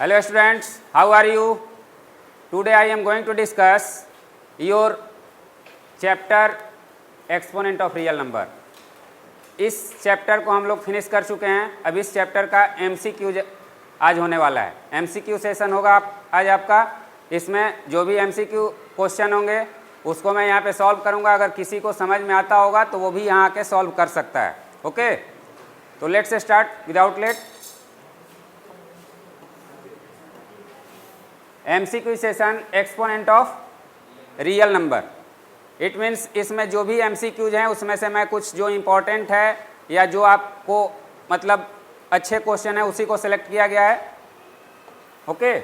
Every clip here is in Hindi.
Hello students, how are you? Today I am going to discuss your chapter exponent of real number. इस चैप्टर को हम लोग फिनिश कर चुके हैं. अब इस चैप्टर का MCQ आज होने वाला है. MCQ सेशन होगा आज आपका. इसमें जो भी MCQ क्वेश्चन होंगे उसको मैं यहाँ पे सॉल्व करूँगा. अगर किसी को समझ में आता होगा तो वो भी यहाँ आके सॉल्व कर सकता है. ओके, तो let's start without late. MCQ session exponent of real number. It means इसमें जो भी MCQs हैं उसमें से मैं कुछ जो इम्पोर्टेंट है या जो आपको मतलब अच्छे क्वेश्चन है उसी को सिलेक्ट किया गया है. Okay,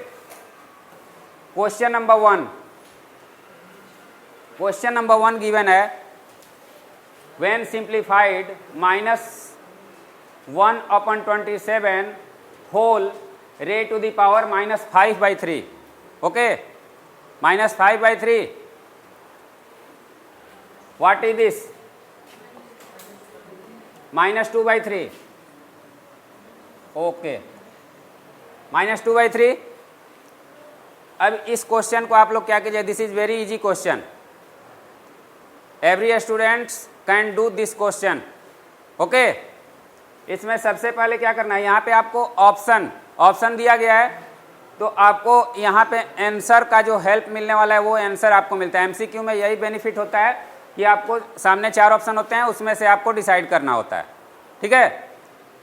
question number one given है. When simplified -1/27 whole raise to the power -5/3. Okay, -5/3. What is this? -2/3. Okay, -2/3. अब इस क्वेश्चन को आप लोग क्या कीजिए. This is very easy question. Every students can do this question. Okay, इसमें सबसे पहले क्या करना है, यहाँ पे आपको ऑप्शन दिया गया है. तो आपको यहाँ पे आंसर का जो हेल्प मिलने वाला है वो आंसर आपको मिलता है. MCQ में यही बेनिफिट होता है कि आपको सामने 4 ऑप्शन होते हैं, उसमें से आपको डिसाइड करना होता है. ठीक है,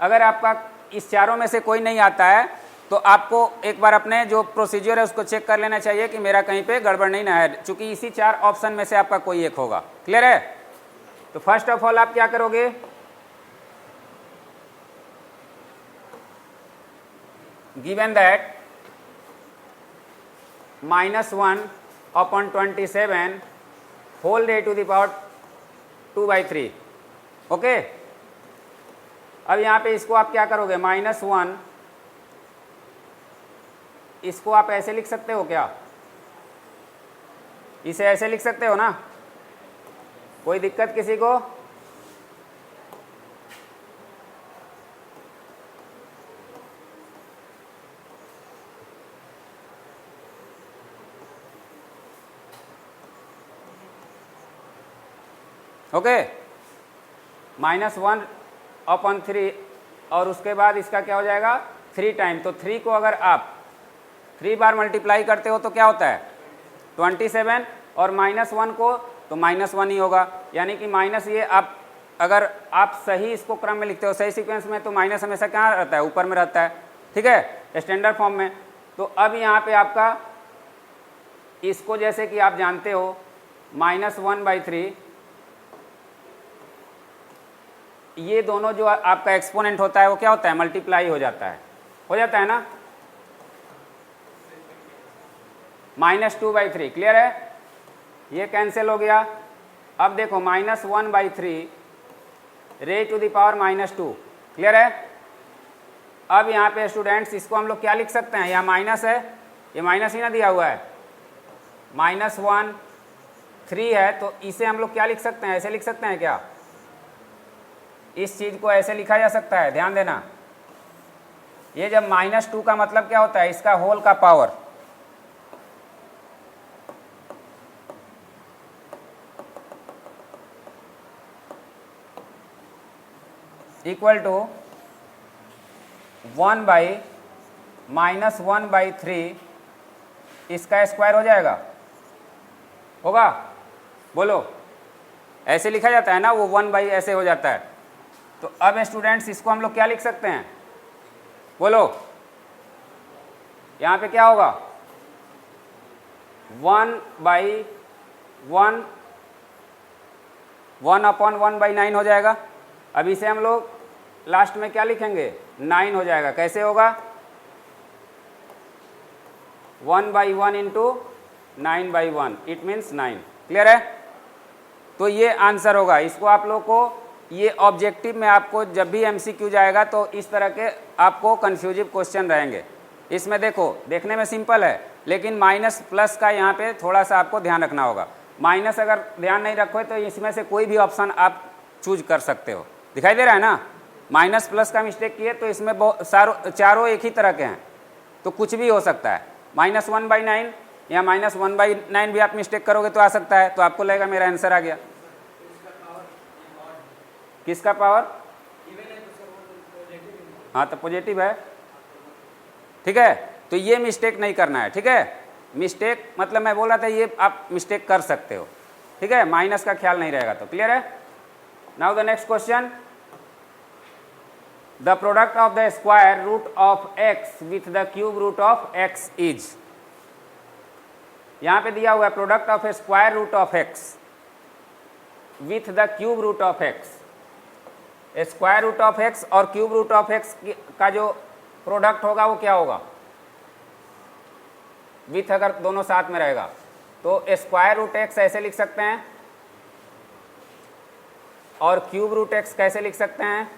अगर आपका इस चारों में से कोई नहीं आता है तो आपको एक बार अपने जो प्रोसीजर है उसको चेक कर लेना चाहिए कि मेरा कहीं पे गड़बड़ नहीं ना है, क्योंकि इसी 4 ऑप्शन में से आपका कोई एक होगा. क्लियर है. तो फर्स्ट ऑफ ऑल आप क्या करोगे, given that -1/27 whole raise to the power 2/3. Okay, अब यहाँ पे इसको आप क्या करोगे, -1, इसको आप ऐसे लिख सकते हो क्या, इसे ऐसे लिख सकते हो ना, कोई दिक्कत किसी को. ओके, -1/3 और उसके बाद इसका क्या हो जाएगा 3 टाइम. तो 3 को अगर आप 3 बार मल्टीप्लाई करते हो तो क्या होता है 27, और -1 को तो -1 ही होगा. यानी कि माइनस ये आप अगर आप सही इसको क्रम में लिखते हो सही सीक्वेंस में तो माइनस हमेशा कहाँ रहता है, ऊपर में रहता है. ठीक है, स्टैंडर्ड फॉर्म में. तो अब यहाँ पे आपका इसको जैसे कि आप जानते हो -1/3, ये दोनों जो आपका एक्सपोनेंट होता है वो क्या होता है, मल्टीप्लाई हो जाता है ना, -2/3. क्लियर है, ये कैंसिल हो गया. अब देखो -1/3 रे टू द पावर -2. क्लियर है. अब यहाँ पे स्टूडेंट्स इसको हम लोग क्या लिख सकते हैं, यहाँ माइनस है, ये माइनस ही ना दिया हुआ है, -1 3 है, तो इसे हम लोग क्या लिख सकते हैं, ऐसे लिख सकते हैं क्या, इस चीज को ऐसे लिखा जा सकता है. ध्यान देना, ये जब -2 का मतलब क्या होता है, इसका होल का पावर. इक्वल टू 1/-1/3 इसका स्क्वायर हो जाएगा, होगा, बोलो. ऐसे लिखा जाता है ना, वो 1/ ऐसे हो जाता है. तो अब स्टूडेंट्स इसको हम लोग क्या लिख सकते हैं, बोलो. यहाँ पे क्या होगा 1/1 हो जाएगा. अब इसे हम लोग लास्ट में क्या लिखेंगे, 9 हो जाएगा. कैसे होगा, 1/1 इंटू 9/1, इट मीन्स 9. क्लियर है. तो ये आंसर होगा. इसको आप लोग को ये ऑब्जेक्टिव में आपको जब भी MCQ जाएगा तो इस तरह के आपको कंफ्यूजिव क्वेश्चन रहेंगे. इसमें देखो, देखने में सिंपल है लेकिन माइनस प्लस का यहाँ पे थोड़ा सा आपको ध्यान रखना होगा. माइनस अगर ध्यान नहीं रखोगे तो इसमें से कोई भी ऑप्शन आप चूज कर सकते हो. दिखाई दे रहा है ना, माइनस प्लस का मिस्टेक किए तो इसमें चारों एक ही तरह के हैं. तो कुछ भी हो सकता है, -1/9 या -1/9 भी आप मिस्टेक करोगे तो आ सकता है, तो आपको लगेगा मेरा आंसर आ गया। किसका पावर? हाँ तो पॉजिटिव है, ठीक है। तो ये मिस्टेक नहीं करना है, ठीक है। मिस्टेक मतलब मैं बोल रहा था ये आप मिस्टेक कर सकते हो, ठीक है, माइनस का ख्याल नहीं रहेगा तो। क्लियर है? Now the next question, the product of the square root of x with the cube root of x is. यहां पे दिया हुआ है product of a square root of x with the cube root of x। Square root of x और क्यूब रूट ऑफ x का जो प्रोडक्ट होगा वो क्या होगा? विथ अगर दोनों साथ में रहेगा तो स्क्वायर रूट x ऐसे लिख सकते हैं और क्यूब रूट x कैसे लिख सकते हैं?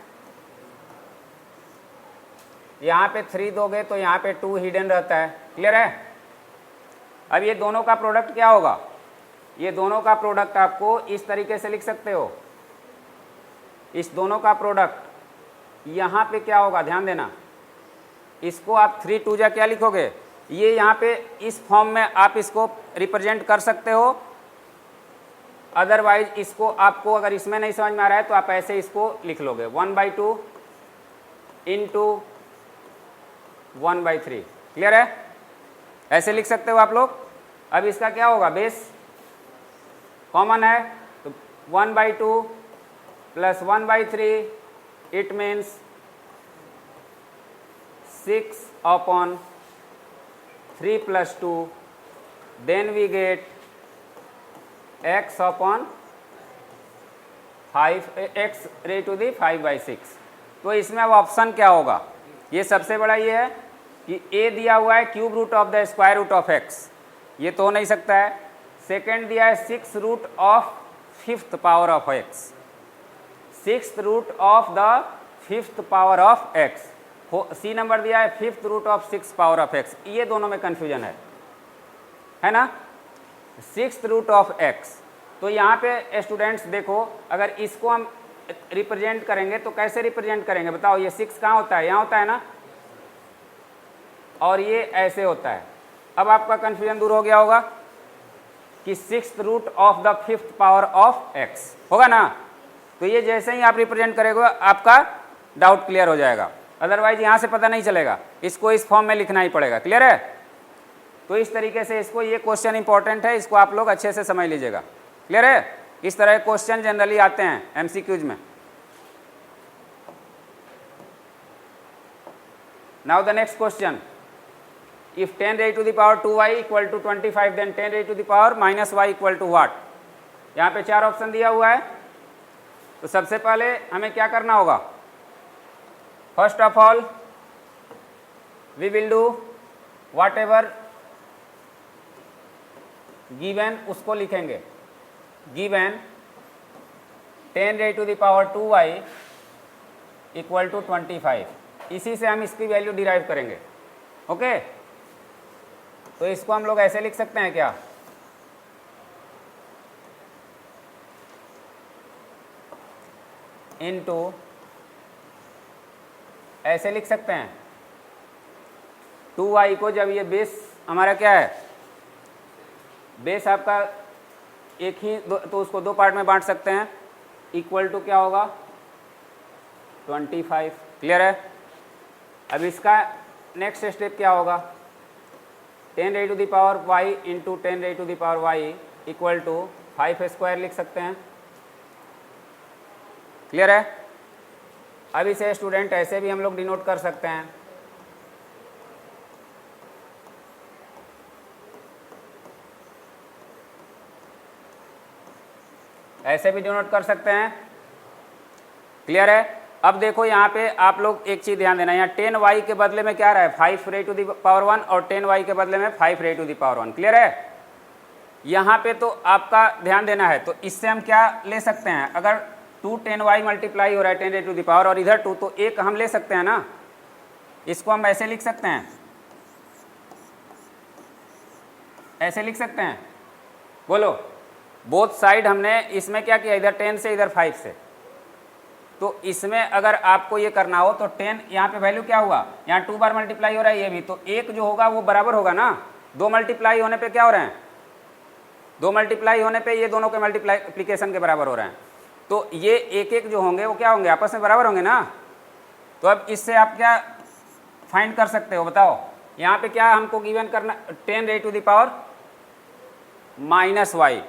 यहाँ पे 3 दोगे तो यहाँ पे 2 हिडन रहता है। क्लियर है? अब ये दोनों का प्रोडक्ट क्या होगा? ये दोनों का प्रोडक्ट आपको इस तरीके से लिख सकते हो, इस दोनों का प्रोडक्ट यहाँ पे क्या होगा, ध्यान देना, इसको आप 3 2 जा क्या लिखोगे, ये यहाँ पे इस फॉर्म में आप इसको रिप्रेजेंट कर सकते हो। अदरवाइज इसको आपको अगर इसमें नहीं समझ में आ रहा है तो आप ऐसे इसको लिख लोगे 1/2 इंटू 1/3। क्लियर है? ऐसे लिख सकते हो आप लोग। अब इसका क्या होगा, बेस कॉमन है तो 1/2 plus 1/3 it means 6/3 plus 2, then we get x raised to the 5/6। तो इसमें अब ऑप्शन क्या होगा? ये सबसे बड़ा ये है कि a दिया हुआ है cube root of the square root of x, ये तो हो नहीं सकता है। सेकेंड दिया है 6 root of 5th power of x, 6th root of the 5th power of x। C number दिया है 5th root of 6 power of x। ये दोनों में कंफ्यूजन है ना? 6th root of x। तो यहाँ पे स्टूडेंट्स देखो, अगर इसको हम रिप्रेजेंट करेंगे तो कैसे रिप्रेजेंट करेंगे बताओ? ये 6 कहाँ होता है? यहाँ होता है ना, और ये ऐसे होता है। अब आपका कंफ्यूजन दूर हो गया होगा कि 6th root of the 5th power of x होगा ना। तो ये जैसे ही आप रिप्रेजेंट करेंगे आपका डाउट क्लियर हो जाएगा, अदरवाइज यहाँ से पता नहीं चलेगा, इसको इस फॉर्म में लिखना ही पड़ेगा। क्लियर है? तो इस तरीके से इसको, ये क्वेश्चन इंपॉर्टेंट है, इसको आप लोग अच्छे से समझ लीजिएगा। क्लियर है? इस तरह के क्वेश्चन जनरली आते हैं एमसीक्यूज में। Now the next question, if 10 raised to the power 2y equal to 25 then 10 raised to the power -y equal to what? यहाँ पे 4 ऑप्शन दिया हुआ है। तो सबसे पहले हमें क्या करना होगा? First of all we will do whatever given, उसको लिखेंगे। Given 10 raised to the power 2y equal to 25, इसी से हम इसकी वैल्यू डिराइव करेंगे। ओके, तो इसको हम लोग ऐसे लिख सकते हैं क्या? इनटू, ऐसे लिख सकते हैं 2y को, जब ये बेस हमारा क्या है, बेस आपका एक ही तो उसको 2 पार्ट में बांट सकते हैं। इक्वल टू क्या होगा? 25। क्लियर है? अब इसका नेक्स्ट स्टेप क्या होगा? 10 raised to the power y into 10 raised to the power y equal to 5² लिख सकते हैं। क्लियर है? अब इसे स्टूडेंट ऐसे भी हम लोग डिनोट कर सकते हैं, ऐसे भी डिनोट कर सकते हैं। क्लियर है? अब देखो यहाँ पे आप लोग एक चीज ध्यान देना, यहाँ 10y के बदले में क्या रहा है? 5 raised to the power 1 और 10y के बदले में 5 raised to the power 1। Clear है? यहाँ पे तो आपका ध्यान देना है। तो इससे हम क्या ले सकते हैं? अगर 2 10y मल्टीप्लाई हो रहा है 10 raised to the power और इधर 2, तो एक हम ले सकते हैं ना, इसको हम ऐसे लिख सकते हैं, ऐसे लिख सकते हैं। बोलो, बोथ साइड हमने इसमें क्या किया? इधर 10 से इधर 5 से, तो इसमें अगर आपको ये करना हो तो 10 यहाँ पे वैल्यू क्या हुआ, यहाँ 2 बार मल्टीप्लाई हो रहा है ये भी, तो एक जो होगा वो बराबर होगा ना, 2 मल्टीप्लाई होने पे क्या हो रहे हैं, 2 मल्टीप्लाई होने पे ये दोनों के मल्टीप्लिकेशन के बराबर हो रहे हैं, तो ये एक एक जो होंगे वो क्या होंगे, आपस में बराबर होंगे ना। तो अब इससे आप क्या फाइंड कर सकते हो बताओ, यहाँ पे क्या हमको गिवन करना, 10 raised to the power -y,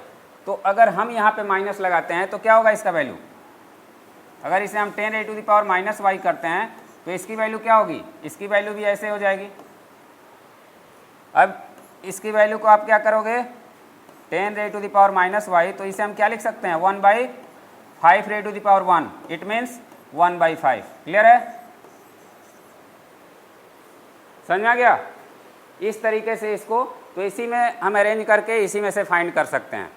तो अगर हम यहाँ पे माइनस लगाते हैं तो क्या होगा इसका वैल्यू, अगर इसे हम 10 raised to the power -y करते हैं तो इसकी वैल्यू क्या होगी, इसकी वैल्यू भी ऐसे हो जाएगी। अब इसकी वैल्यू को आप क्या करोगे, 10 raised to the power -y, तो इसे हम क्या लिख सकते हैं, 1/5 raised to the power 1, it means 1/5। Clear है, समझ में आ गया। इस तरीके से इसको, तो इसी में हम अरेंज करके इसी में से फाइंड कर सकते हैं।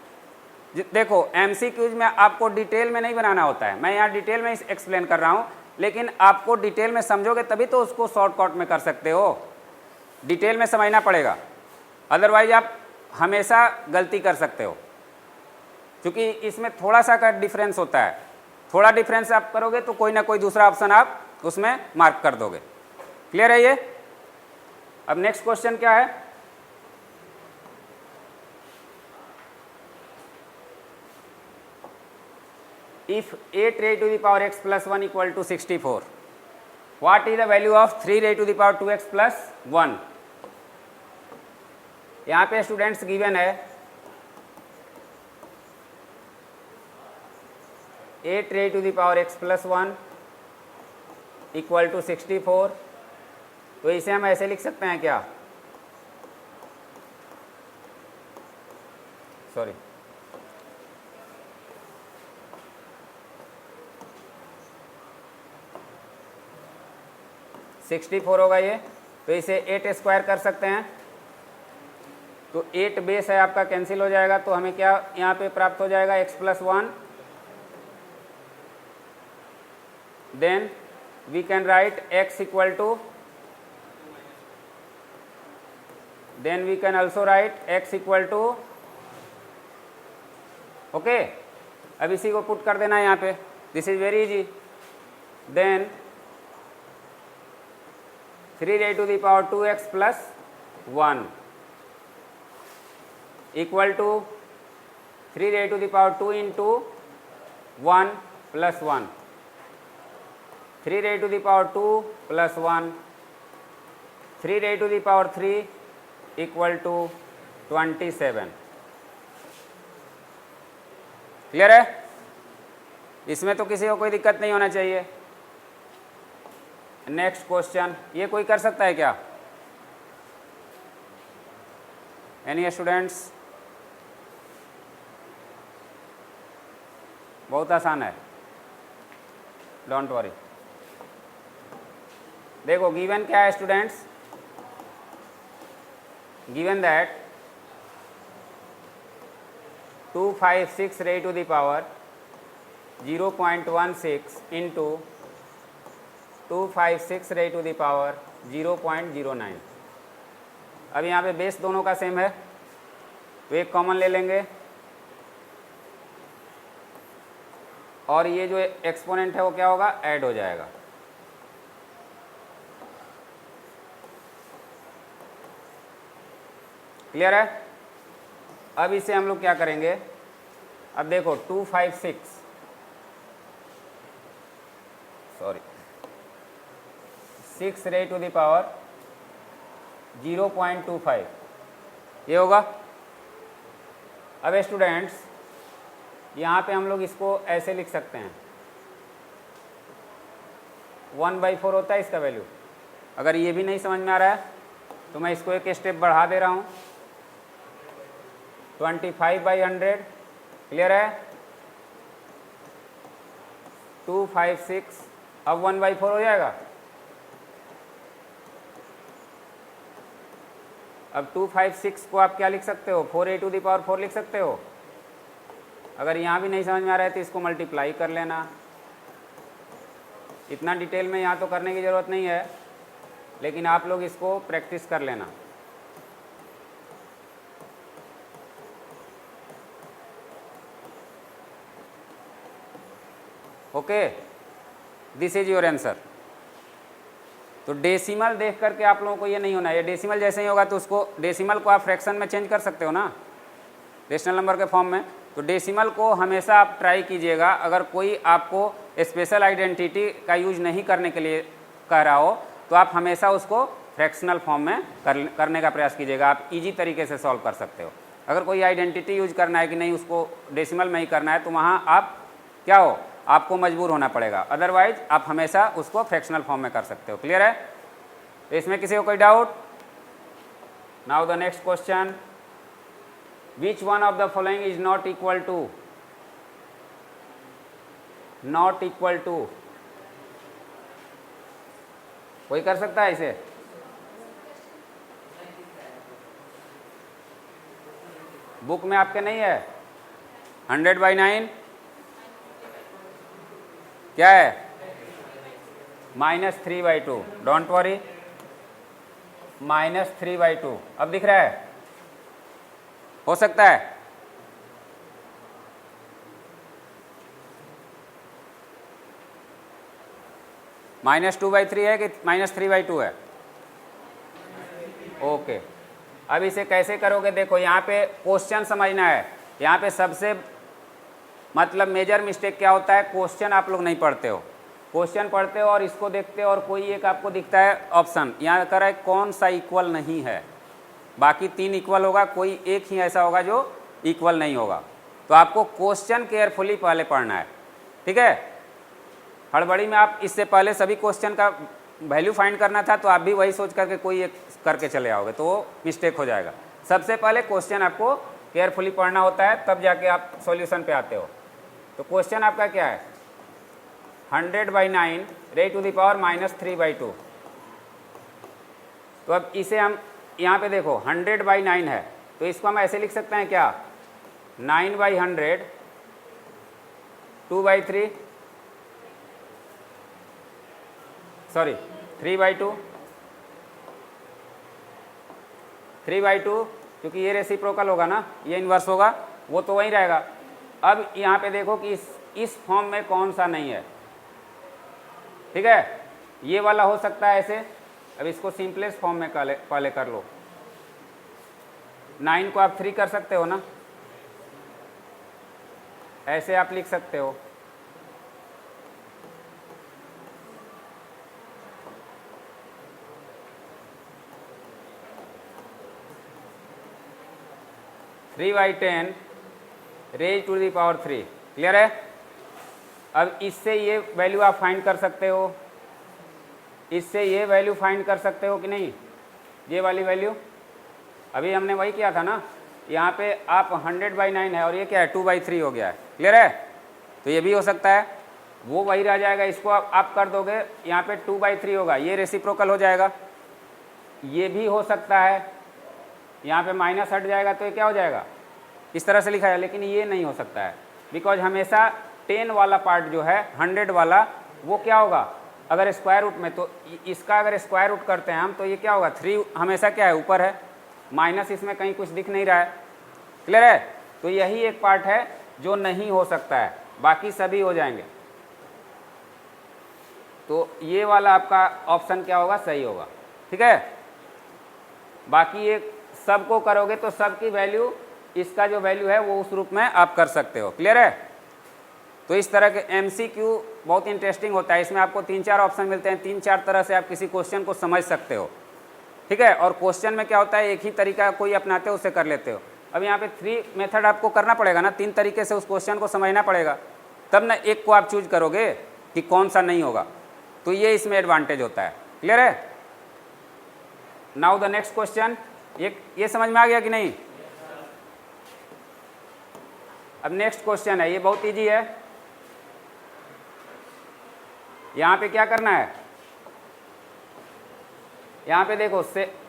देखो MCQs में आपको डिटेल में नहीं बनाना होता है, मैं यहाँ डिटेल में एक्सप्लेन कर रहा हूँ, लेकिन आपको डिटेल में समझोगे तभी तो उसको शॉर्टकट में कर सकते हो, डिटेल में समझना पड़ेगा, अदरवाइज आप हमेशा गलती कर सकते हो, क्योंकि इसमें थोड़ा सा का डिफरेंस होता है, थोड़ा डिफरेंस आप करोगे तो कोई ना कोई दूसरा ऑप्शन आप उसमें मार्क कर दोगे। क्लियर है ये। अब नेक्स्ट क्वेश्चन क्या है, if 8 raised to the power x plus 1 equal to 64, what is the value of 3 raised to the power 2x plus 1। यहाँ पे स्टूडेंट्स गिवन है 8 raised to the power x plus 1 equal to 64, तो इसे हम ऐसे लिख सकते हैं क्या, सॉरी 64 होगा ये, तो इसे 8 स्क्वायर कर सकते हैं, तो 8 बेस है आपका कैंसिल हो जाएगा, तो हमें क्या यहाँ पे प्राप्त हो जाएगा x plus 1, then we can write x equal to, then we can also write x equal to, okay. अब इसी को पुट कर देना है यहाँ पे, this is very easy, then 3 raised to the power 2x plus 1 equal to 3 raised to the power 2 into 1 plus 1, 3 raised to the power 2 plus 1, 3 raised to the power 3 equal to 27। Clear है, इसमें तो किसी को कोई दिक्कत नहीं होना चाहिए। नेक्स्ट क्वेश्चन, ये कोई कर सकता है क्या, एनी स्टूडेंट्स, बहुत आसान है, डोंट वरी। देखो गिवन क्या है students, given that 256 raised to the power 0.16 into 256 raised to the power 0.09। अब यहाँ पे बेस दोनों का सेम है, तो एक कॉमन ले लेंगे, और ये जो एक्सपोनेंट है वो क्या होगा, ऐड हो जाएगा। क्लियर है। अब इसे हम लोग क्या करेंगे, अब देखो 256 6 raised to the power 0.25 ये होगा। अब स्टूडेंट्स यहाँ पे हम लोग इसको ऐसे लिख सकते हैं, 1/4 होता है इसका वैल्यू। अगर ये भी नहीं समझ में आ रहा है तो मैं इसको एक स्टेप बढ़ा दे रहा हूँ, 25/100। क्लियर है, 256 अब 1/4 हो जाएगा। अब 256 को आप क्या लिख सकते हो, 4a to the power 4 लिख सकते हो। अगर यहाँ भी नहीं समझ में आ रहा है तो इसको मल्टीप्लाई कर लेना। इतना डिटेल में यहाँ तो करने की ज़रूरत नहीं है, लेकिन आप लोग इसको प्रैक्टिस कर लेना। Okay this is your answer. तो डेसिमल देख करके आप लोगों को ये नहीं होना है, ये डेसिमल जैसे ही होगा तो उसको डेसिमल को आप फ्रैक्शन में चेंज कर सकते हो ना, रेशनल नंबर के फॉर्म में। तो डेसिमल को हमेशा आप ट्राई कीजिएगा, अगर कोई आपको स्पेशल आइडेंटिटी का यूज नहीं करने के लिए कह रहा हो तो आप हमेशा उसको फ्रैक्शनल फॉर्म में करने का प्रयास कीजिएगा, आप इजी तरीके से सॉल्व कर सकते हो। अगर कोई आइडेंटिटी यूज करना है कि नहीं उसको डेसिमल में ही करना है तो वहाँ आप क्या हो, आपको मजबूर होना पड़ेगा, अदरवाइज आप हमेशा उसको फ्रैक्शनल फॉर्म में कर सकते हो। क्लियर है? तो इसमें किसी को कोई doubt? Now the next question, which one of the following is not equal to, not equal to, कोई कर सकता है इसे? बुक में आपके नहीं है? 100/9 क्या है? -3/2। डोंट वरी, -3/2 अब दिख रहा है? हो सकता है? -2/3 है कि -3/2 है? ओके, अब इसे कैसे करोगे? देखो यहाँ पे क्वेश्चन समझना है। यहाँ पे सबसे मतलब मेजर मिस्टेक क्या होता है, क्वेश्चन आप लोग नहीं पढ़ते हो, क्वेश्चन पढ़ते हो और इसको देखते हो और कोई एक आपको दिखता है ऑप्शन, यहाँ कर रहा है कौन सा इक्वल नहीं है, बाकी 3 इक्वल होगा, कोई एक ही ऐसा होगा जो इक्वल नहीं होगा। तो आपको क्वेश्चन केयरफुली पहले पढ़ना है, ठीक है? हड़बड़ी में आप इससे पहले सभी क्वेश्चन का वैल्यू फाइंड करना था तो आप भी वही सोच करके कोई एक करके चले आओगे तो वो मिस्टेक हो जाएगा। सबसे पहले क्वेश्चन आपको केयरफुली पढ़ना होता है, तब जाके आप सॉल्यूशन पे आते हो। तो क्वेश्चन आपका क्या है? 100/9 raised to the power -3/2। तो अब इसे हम यहाँ पे देखो 100/9 है तो इसको हम ऐसे लिख सकते हैं क्या, 9/100 2/3 सॉरी 3/2 3/2, क्योंकि ये रेसिप्रोकल होगा ना, ये इन्वर्स होगा, वो तो वहीं रहेगा। अब यहाँ पे देखो कि इस फॉर्म में कौन सा नहीं है, ठीक है? ये वाला हो सकता है ऐसे। अब इसको सिंपलेस्ट फॉर्म में पहले कर लो। 9 को आप 3 कर सकते हो ना, ऐसे आप लिख सकते हो। Three by 10 raise to the power 3। Clear है? अब इससे ये वैल्यू आप फाइंड कर सकते हो, इससे ये वैल्यू फाइंड कर सकते हो कि नहीं, ये वाली वैल्यू अभी हमने वही किया था ना। यहाँ पे आप 100/9 है और ये क्या है 2/3 हो गया है। क्लियर है? तो ये भी हो सकता है, वो वही रह जाएगा, इसको आप कर दोगे, यहाँ पे 2/3 होगा, ये रेसिप्रोकल हो जाएगा। ये भी हो सकता है, यहाँ पे माइनस हट जाएगा तो ये क्या हो जाएगा, इस तरह से लिखा है। लेकिन ये नहीं हो सकता है, बिकॉज हमेशा 10 वाला पार्ट जो है 100 वाला वो क्या होगा, अगर स्क्वायर रूट में, तो इसका अगर स्क्वायर रूट करते हैं हम तो ये क्या होगा, 3 हमेशा क्या है ऊपर है, माइनस इसमें कहीं कुछ दिख नहीं रहा है। क्लियर है? तो यही एक पार्ट है जो नहीं हो सकता है, बाकी सभी हो जाएंगे। तो ये वाला आपका ऑप्शन क्या होगा, सही होगा। ठीक है? बाकी ये सबको करोगे तो सबकी वैल्यू, इसका जो वैल्यू है वो उस रूप में आप कर सकते हो। क्लियर है? तो इस तरह के MCQ बहुत इंटरेस्टिंग होता है, इसमें आपको 3-4 ऑप्शन मिलते हैं, 3-4 तरह से आप किसी क्वेश्चन को समझ सकते हो। ठीक है? और क्वेश्चन में क्या होता है, एक ही तरीका कोई अपनाते हो उसे कर लेते हो। अब यहाँ पे 3 मेथड आपको करना पड़ेगा ना, 3 तरीके से उस क्वेश्चन को समझना पड़ेगा, तब ना एक को आप चूज करोगे कि कौन सा नहीं होगा। तो ये इसमें एडवांटेज होता है। क्लियर है? नाउ द नेक्स्ट क्वेश्चन, ये समझ में आ गया कि नहीं? अब नेक्स्ट क्वेश्चन है, ये बहुत इजी है। यहाँ पे क्या करना है, यहाँ पे देखो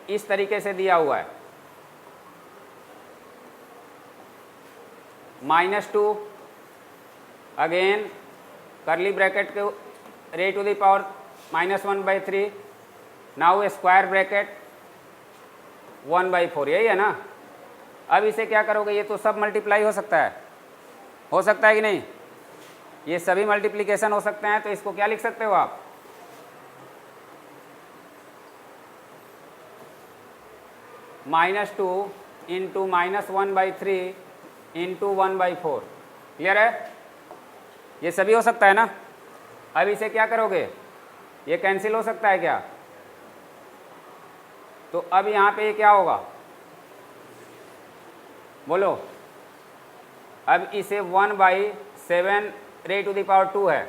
इस तरीके से दिया हुआ है, -2 अगेन करली ब्रैकेट के raise to the power -1/3, now square bracket 1/4, यही है ना। अब इसे क्या करोगे, ये तो सब मल्टीप्लाई हो सकता है कि नहीं? ये सभी मल्टीप्लीकेशन हो सकते हैं, तो इसको क्या लिख सकते हो आप, -2 इंटू -1/3 इंटू 1/4। क्लियर है? ये सभी हो सकता है ना। अब इसे क्या करोगे, ये कैंसिल हो सकता है क्या, तो अब यहाँ पे ये क्या होगा, बोलो। अब इसे 1/7 raised to the power 2 है,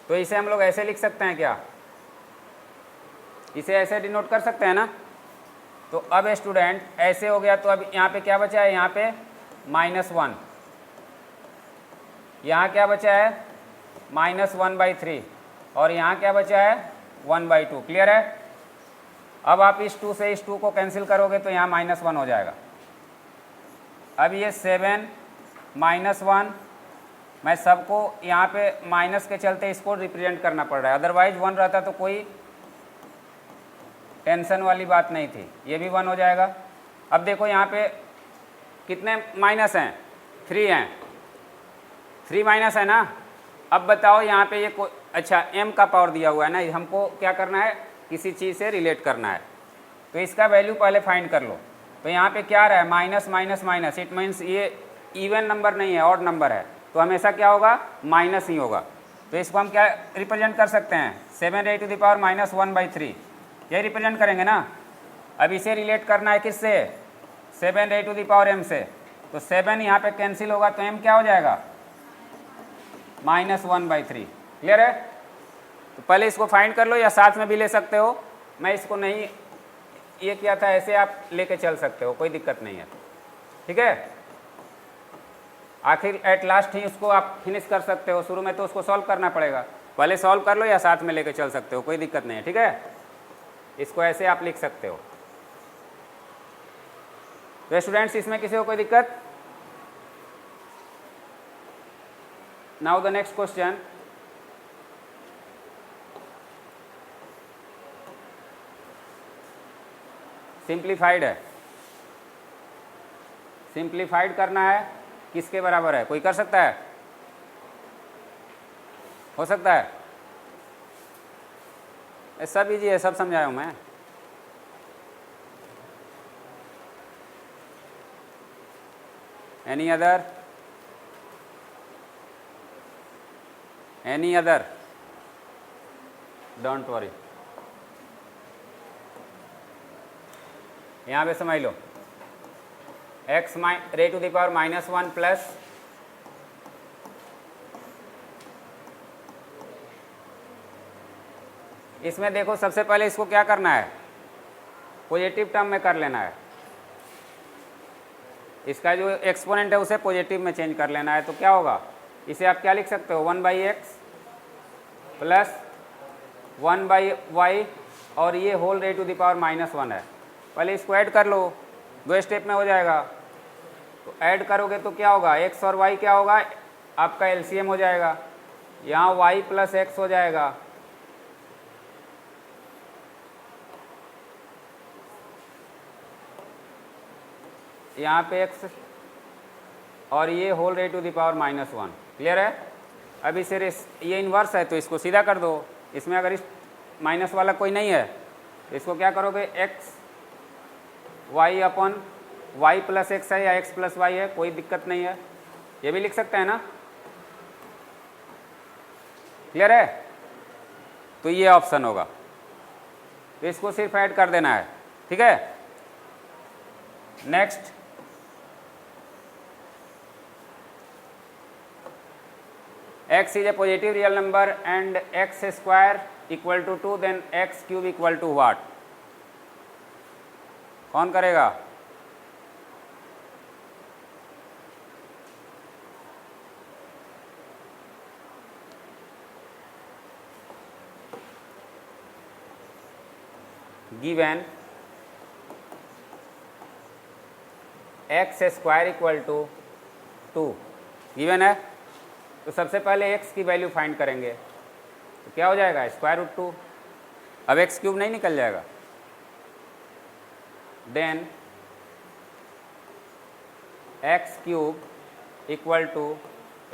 तो इसे हम लोग ऐसे लिख सकते हैं क्या, इसे ऐसे डिनोट कर सकते हैं ना। तो अब स्टूडेंट ऐसे हो गया, तो अब यहाँ पे क्या बचा है, यहाँ पे -1, यहाँ क्या बचा है -1/3, और यहाँ क्या बचा है 1/2। क्लियर है? अब आप इस 2 से इस 2 को कैंसिल करोगे तो यहाँ -1 हो जाएगा। अब ये 7 -1, मैं सबको यहाँ पे माइनस के चलते इसको रिप्रेजेंट करना पड़ रहा है, अदरवाइज 1 रहता तो कोई टेंशन वाली बात नहीं थी। ये भी 1 हो जाएगा। अब देखो यहाँ पे कितने माइनस हैं, 3 हैं, 3 माइनस है ना। अब बताओ यहाँ पे ये अच्छा m का पावर दिया हुआ है ना, हमको क्या करना है, किसी चीज़ से रिलेट करना है, तो इसका वैल्यू पहले फाइंड कर लो। तो यहाँ पे क्या रहा है, minus minus minus, it means ये इवन नंबर नहीं है, ऑड नंबर है, तो हमेशा क्या होगा, माइनस ही होगा। तो इसको हम क्या रिप्रेजेंट कर सकते हैं, 7 raised to the power -1/3, यही रिप्रेजेंट करेंगे ना। अब इसे रिलेट करना है किससे, 7 raised to the power m से, तो 7 यहाँ पे कैंसिल होगा, तो m क्या हो जाएगा, -1/3। क्लियर है? तो पहले इसको फाइंड कर लो, या साथ में भी ले सकते हो, मैं इसको नहीं ये किया था, ऐसे आप लेके चल सकते हो, कोई दिक्कत नहीं है। ठीक है? आखिर एट लास्ट ही उसको आप फिनिश कर सकते हो, शुरू में तो उसको सॉल्व करना पड़ेगा, पहले सॉल्व कर लो या साथ में लेके चल सकते हो, कोई दिक्कत नहीं है। ठीक है? इसको ऐसे आप लिख सकते हो। तो स्टूडेंट्स, इसमें किसी को कोई दिक्कत? Now the next question, simplified है, सिंप्लीफाइड करना है, किसके बराबर है, कोई कर सकता है, हो सकता है? सब इजी है, सब समझाया हूँ मैं। Any other, any other, don't worry. यहाँ पे समझ लो, x raised to the power -1 plus इसमें देखो सबसे पहले इसको क्या करना है, पॉजिटिव टर्म में कर लेना है, इसका जो एक्सपोनेंट है उसे पॉजिटिव में चेंज कर लेना है। तो क्या होगा, इसे आप क्या लिख सकते हो, 1/x प्लस 1/y, और ये whole raised to the power -1 है। पहले इसको ऐड कर लो, 2 स्टेप में हो जाएगा। तो ऐड करोगे तो क्या होगा, x और y क्या होगा, आपका एलसीएम हो जाएगा, यहाँ y प्लस x हो जाएगा, यहाँ पे x, और ये whole raised to the power -1। Clear है? अब इसे ये इन्वर्स है तो इसको सीधा कर दो, इसमें अगर इस माइनस वाला कोई नहीं है तो इसको क्या करोगे, x y upon y plus x है या x प्लस वाई है, कोई दिक्कत नहीं है, ये भी लिख सकते हैं ना। क्लियर है? तो ये ऑप्शन होगा, तो इसको सिर्फ ऐड कर देना है। ठीक है? Next, x is a positive real number and x square equal to 2, then x cube equal to what? कौन करेगा? Given x square equal to 2 given है, तो सबसे पहले x की वैल्यू फाइंड करेंगे, तो क्या हो जाएगा, √2। अब x क्यूब नहीं निकल जाएगा, then x cube equal to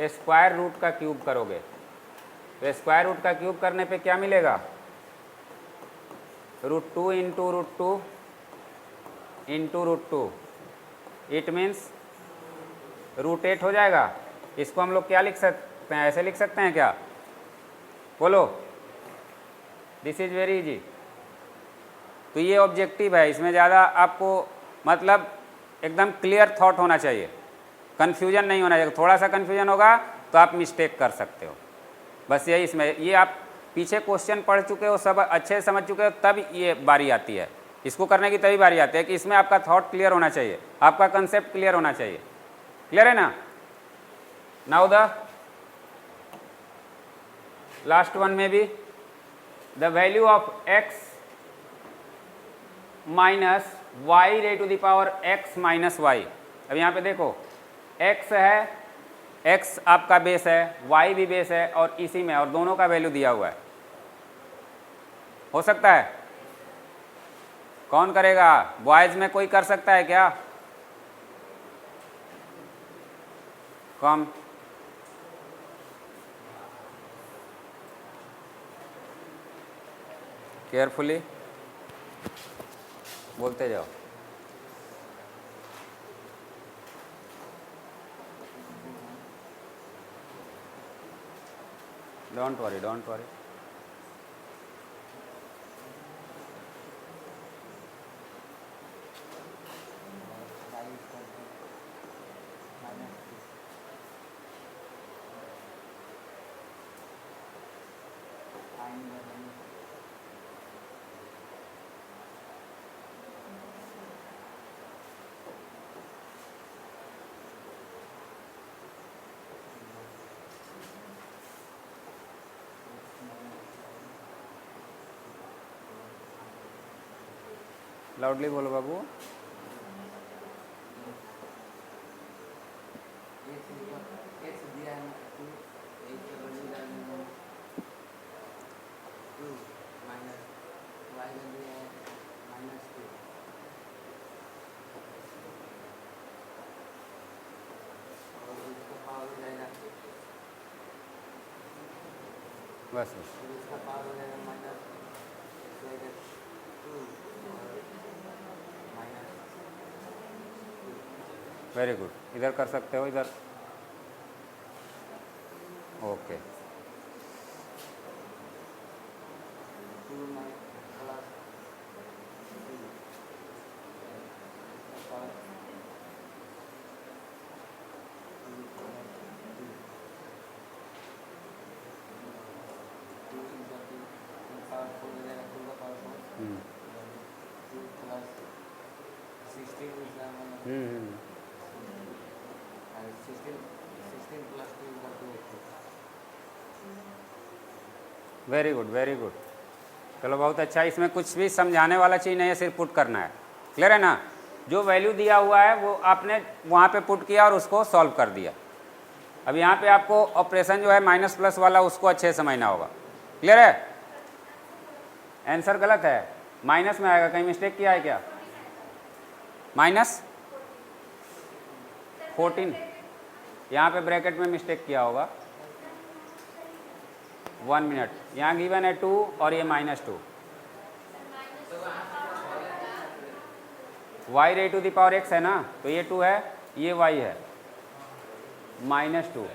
square root का क्यूब करोगे तो स्क्वायर रूट का क्यूब करने पे क्या मिलेगा, √2 इंटू √2 इंटू √2, इट मीन्स √8 हो जाएगा। इसको हम लोग क्या लिख सकते हैं, ऐसे लिख सकते हैं क्या, बोलो, दिस इज वेरी इजी। तो ये ऑब्जेक्टिव है, इसमें ज़्यादा आपको मतलब एकदम क्लियर थॉट होना चाहिए, कन्फ्यूजन नहीं होना चाहिए। थोड़ा सा कन्फ्यूजन होगा तो आप मिस्टेक कर सकते हो, बस यही इसमें। ये आप पीछे क्वेश्चन पढ़ चुके हो, सब अच्छे से समझ चुके हो, तब ये बारी आती है, इसको करने की तभी बारी आती है कि इसमें आपका थॉट क्लियर होना चाहिए, आपका कंसेप्ट क्लियर होना चाहिए। क्लियर है ना। नाउ द लास्ट वन में भी the value of x minus Y raise to the power x minus Y. अब यहाँ पे देखो x है, x आपका बेस है, y भी बेस है और इसी में, और दोनों का वैल्यू दिया हुआ है। हो सकता है, कौन करेगा, बॉयज में कोई कर सकता है क्या, कम, केयरफुली बोलते जाओ। Don't worry, don't worry. Loudly बोलो बाबू। बस वेरी गुड, इधर कर सकते हो, इधर okay. Very good, very good, चलो बहुत अच्छा। इसमें कुछ भी समझाने वाला चीज़ नहीं है, सिर्फ पुट करना है। क्लियर है ना। जो वैल्यू दिया हुआ है वो आपने वहाँ पे पुट किया और उसको सॉल्व कर दिया। अब यहाँ पे आपको ऑपरेशन जो है माइनस प्लस वाला उसको अच्छे से समझना होगा। क्लियर है। आंसर गलत है, माइनस में आएगा, कहीं मिस्टेक किया है क्या, -14, यहाँ पे ब्रैकेट में मिस्टेक किया होगा। 1 मिनट, यहाँ गिवन है 2 और ये -2, y रे टू द पावर x है ना, तो ये 2 है, ये y है -2।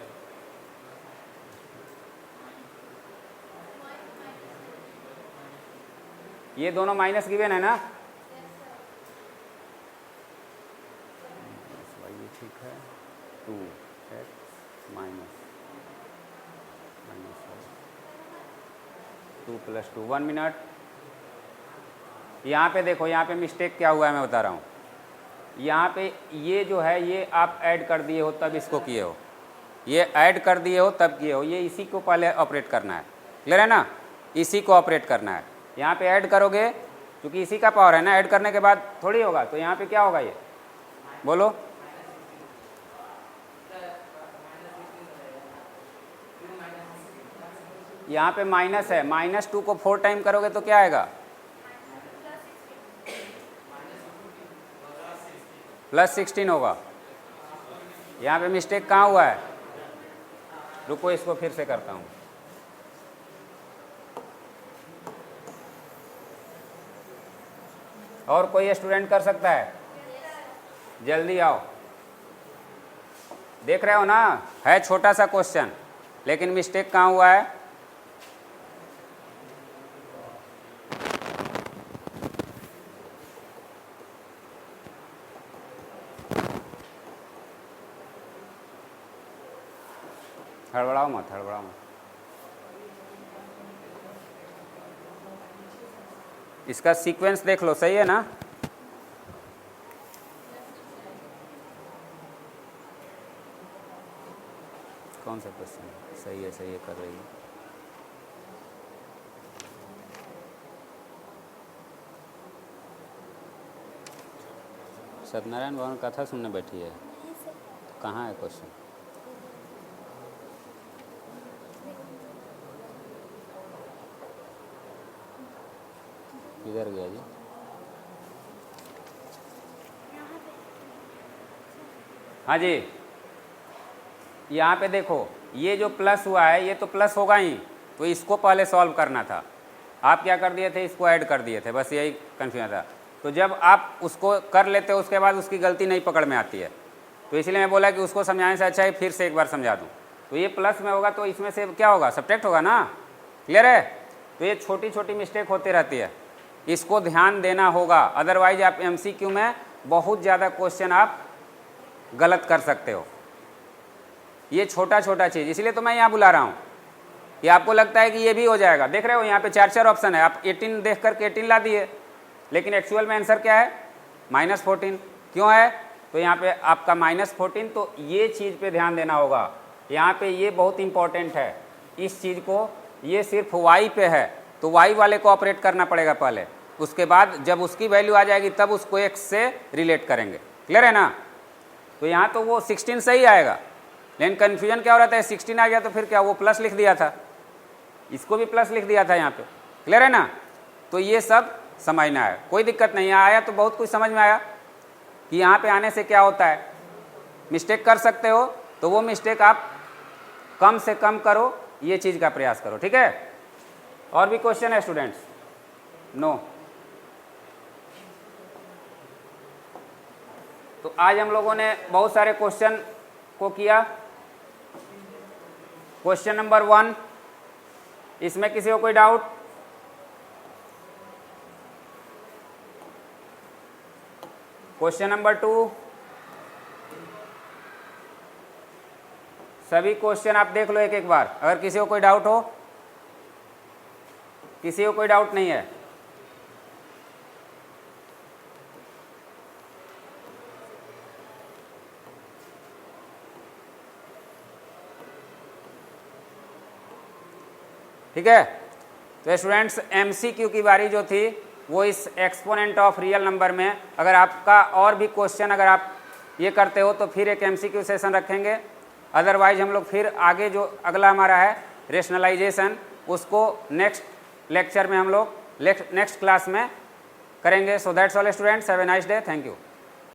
ये दोनों माइनस गिवन है ना, ये ठीक है, 2x माइनस 2 + 2, 1 मिनट। यहाँ पे देखो, यहाँ पे मिस्टेक क्या हुआ है मैं बता रहा हूँ। यहाँ पे ये जो है ये आप ऐड कर दिए हो तब इसको किए हो, ये ऐड कर दिए हो तब किए हो, ये इसी को पहले ऑपरेट करना है। क्लियर है ना, इसी को ऑपरेट करना है। यहाँ पे ऐड करोगे क्योंकि इसी का पावर है ना, ऐड करने के बाद थोड़ी होगा, तो यहाँ पे क्या होगा, ये बोलो, यहाँ पे माइनस है, -2 को 4 टाइम करोगे तो क्या आएगा, +16 होगा। यहाँ पे मिस्टेक कहाँ हुआ है? रुको इसको फिर से करता हूँ। और कोई स्टूडेंट कर सकता है? जल्दी आओ। देख रहे हो ना, है छोटा सा क्वेश्चन, लेकिन मिस्टेक कहाँ हुआ है? हड़बड़ाओ मत, हड़बड़ाओ मत। इसका सीक्वेंस देख लो, सही है ना? कौन सा क्वेश्चन? सही है, सही है, कर रही है। सत्यनारायण भगवान कथा सुनने बैठी है, तो कहाँ है क्वेश्चन? किधर गया जी? हाँ जी, यहाँ पे देखो, ये जो प्लस हुआ है ये तो प्लस होगा ही, तो इसको पहले सॉल्व करना था। आप क्या कर दिए थे? इसको ऐड कर दिए थे, बस यही कन्फ्यूजन था। तो जब आप उसको कर लेते हो उसके बाद उसकी गलती नहीं पकड़ में आती है, तो इसलिए मैं बोला कि उसको समझाने से अच्छा है फिर से एक बार समझा दूँ। तो ये प्लस में होगा तो इसमें से क्या होगा? सब्ट्रैक्ट होगा ना। क्लियर है? तो ये छोटी छोटी मिस्टेक होती रहती है, इसको ध्यान देना होगा, अदरवाइज आप MCQ में बहुत ज़्यादा क्वेश्चन आप गलत कर सकते हो। ये छोटा छोटा चीज़, इसलिए तो मैं यहाँ बुला रहा हूँ कि आपको लगता है कि ये भी हो जाएगा। देख रहे हो यहाँ पे 4 ऑप्शन है, आप 18 देख करके 18 ला दिए, लेकिन एक्चुअल में आंसर क्या है? -14। क्यों है? तो यहाँ पे आपका -14, तो ये चीज़ पे ध्यान देना होगा। यहाँ पे ये बहुत इंपॉर्टेंट है, इस चीज़ को, ये सिर्फ y पे है तो y वाले को ऑपरेट करना पड़ेगा पहले, उसके बाद जब उसकी वैल्यू आ जाएगी तब उसको x से रिलेट करेंगे। क्लियर है ना? तो यहाँ तो वो 16 सही आएगा, लेकिन कन्फ्यूजन क्या हो रहा था? 16 आ गया तो फिर क्या, वो प्लस लिख दिया था, इसको भी प्लस लिख दिया था यहाँ पे। क्लियर है ना? तो ये सब समझना है, कोई दिक्कत नहीं है। आया तो बहुत कुछ समझ में आया कि यहाँ पे आने से क्या होता है। मिस्टेक कर सकते हो तो वो मिस्टेक आप कम से कम करो, ये चीज़ का प्रयास करो। ठीक है? और भी क्वेश्चन है स्टूडेंट्स? नो। तो आज हम लोगों ने बहुत सारे क्वेश्चन को किया। क्वेश्चन नंबर 1, इसमें किसी को कोई डाउट? क्वेश्चन नंबर 2, सभी क्वेश्चन आप देख लो एक एक बार, अगर किसी को कोई डाउट हो। किसी को कोई डाउट नहीं है? ठीक है? तो स्टूडेंट्स, MCQ की बारी जो थी वो इस एक्सपोनेंट ऑफ रियल नंबर में, अगर आपका और भी क्वेश्चन अगर आप ये करते हो तो फिर एक MCQ सेशन रखेंगे। अदरवाइज हम लोग फिर आगे जो अगला हमारा है रेशनलाइजेशन, उसको नेक्स्ट लेक्चर में हम लोग नेक्स्ट क्लास में करेंगे। So that's all students, have a nice day, thank you.